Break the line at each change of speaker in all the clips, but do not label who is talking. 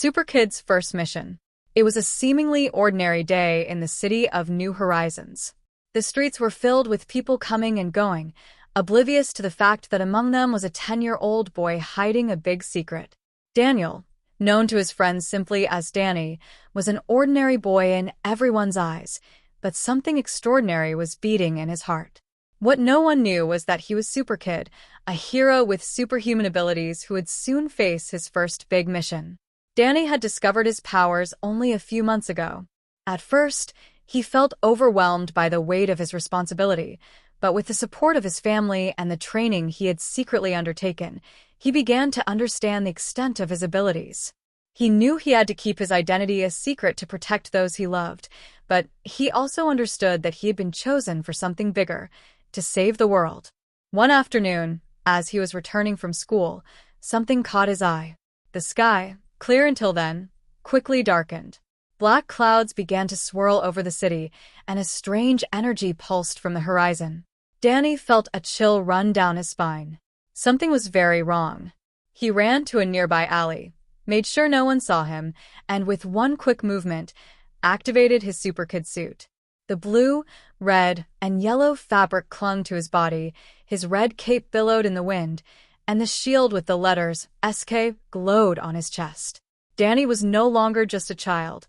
SuperKid's first mission. It was a seemingly ordinary day in the city of New Horizons. The streets were filled with people coming and going, oblivious to the fact that among them was a 10-year-old boy hiding a big secret. Daniel, known to his friends simply as Danny, was an ordinary boy in everyone's eyes, but something extraordinary was beating in his heart. What no one knew was that he was SuperKid, a hero with superhuman abilities who would soon face his first big mission. Danny had discovered his powers only a few months ago. At first, he felt overwhelmed by the weight of his responsibility, but with the support of his family and the training he had secretly undertaken, he began to understand the extent of his abilities. He knew he had to keep his identity a secret to protect those he loved, but he also understood that he had been chosen for something bigger, to save the world. One afternoon, as he was returning from school, something caught his eye. The sky, clear until then, quickly darkened. Black clouds began to swirl over the city, and a strange energy pulsed from the horizon. Danny felt a chill run down his spine. Something was very wrong. He ran to a nearby alley, made sure no one saw him, and with one quick movement, activated his SuperKid suit. The blue, red, and yellow fabric clung to his body, his red cape billowed in the wind, and the shield with the letters SK glowed on his chest. Danny was no longer just a child.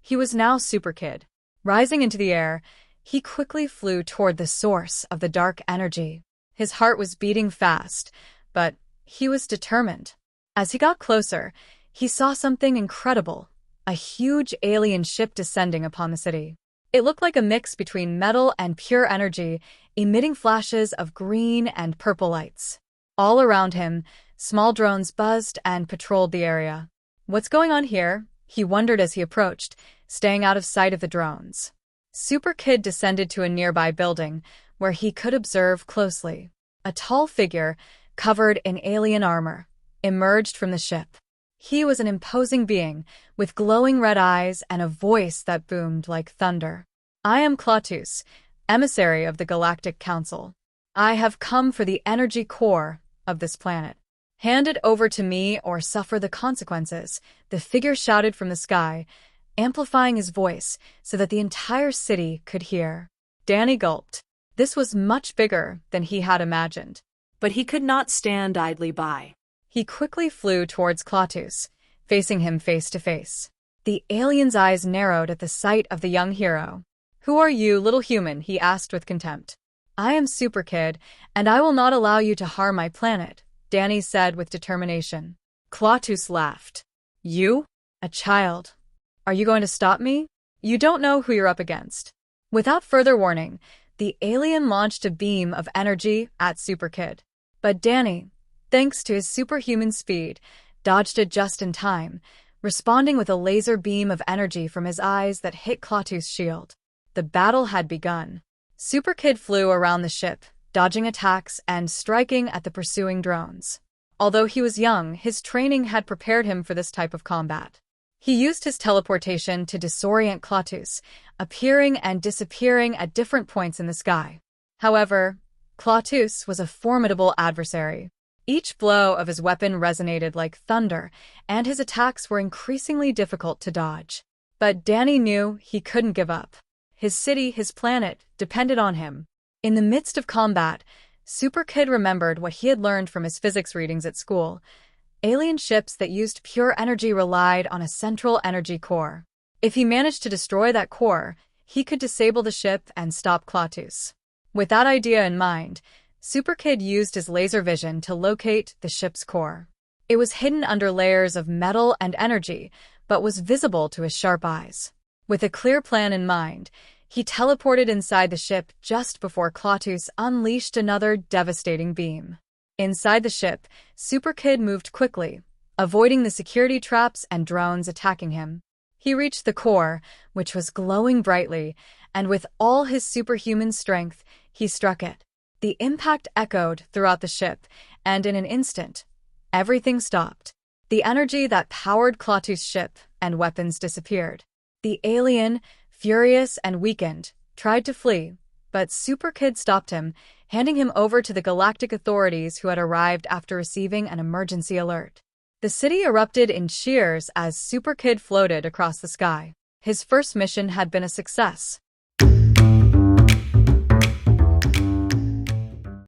He was now SuperKid. Rising into the air, he quickly flew toward the source of the dark energy. His heart was beating fast, but he was determined. As he got closer, he saw something incredible, a huge alien ship descending upon the city. It looked like a mix between metal and pure energy, emitting flashes of green and purple lights. All around him, small drones buzzed and patrolled the area. What's going on here? He wondered as he approached, staying out of sight of the drones. SuperKid descended to a nearby building, where he could observe closely. A tall figure, covered in alien armor, emerged from the ship. He was an imposing being, with glowing red eyes and a voice that boomed like thunder. "I am Klaatus, emissary of the Galactic Council. I have come for the energy core of this planet. Hand it over to me or suffer the consequences," the figure shouted from the sky, amplifying his voice so that the entire city could hear. Danny gulped. This was much bigger than he had imagined.
But he could not stand idly by.
He quickly flew towards Klaatus, facing him face to face. The alien's eyes narrowed at the sight of the young hero. "Who are you, little human?" he asked with contempt. "I am SuperKid, and I will not allow you to harm my planet," Danny said with determination. Klaatus laughed. "You? A child? Are you going to stop me? You don't know who you're up against." Without further warning, the alien launched a beam of energy at SuperKid. But Danny, thanks to his superhuman speed, dodged it just in time, responding with a laser beam of energy from his eyes that hit Klaatus' shield. The battle had begun. SuperKid flew around the ship, dodging attacks and striking at the pursuing drones. Although he was young, his training had prepared him for this type of combat. He used his teleportation to disorient Klaatus, appearing and disappearing at different points in the sky. However, Klaatus was a formidable adversary. Each blow of his weapon resonated like thunder, and his attacks were increasingly difficult to dodge. But Danny knew he couldn't give up. His city, his planet, depended on him. In the midst of combat, SuperKid remembered what he had learned from his physics readings at school. Alien ships that used pure energy relied on a central energy core. If he managed to destroy that core, he could disable the ship and stop Klaatus. With that idea in mind, SuperKid used his laser vision to locate the ship's core. It was hidden under layers of metal and energy, but was visible to his sharp eyes. With a clear plan in mind, he teleported inside the ship just before Klaatus unleashed another devastating beam. Inside the ship, SuperKid moved quickly, avoiding the security traps and drones attacking him. He reached the core, which was glowing brightly, and with all his superhuman strength, he struck it. The impact echoed throughout the ship, and in an instant, everything stopped. The energy that powered Klaatus' ship and weapons disappeared. The alien, furious and weakened, tried to flee, but SuperKid stopped him, handing him over to the galactic authorities who had arrived after receiving an emergency alert. The city erupted in cheers as SuperKid floated across the sky. His first mission had been a success.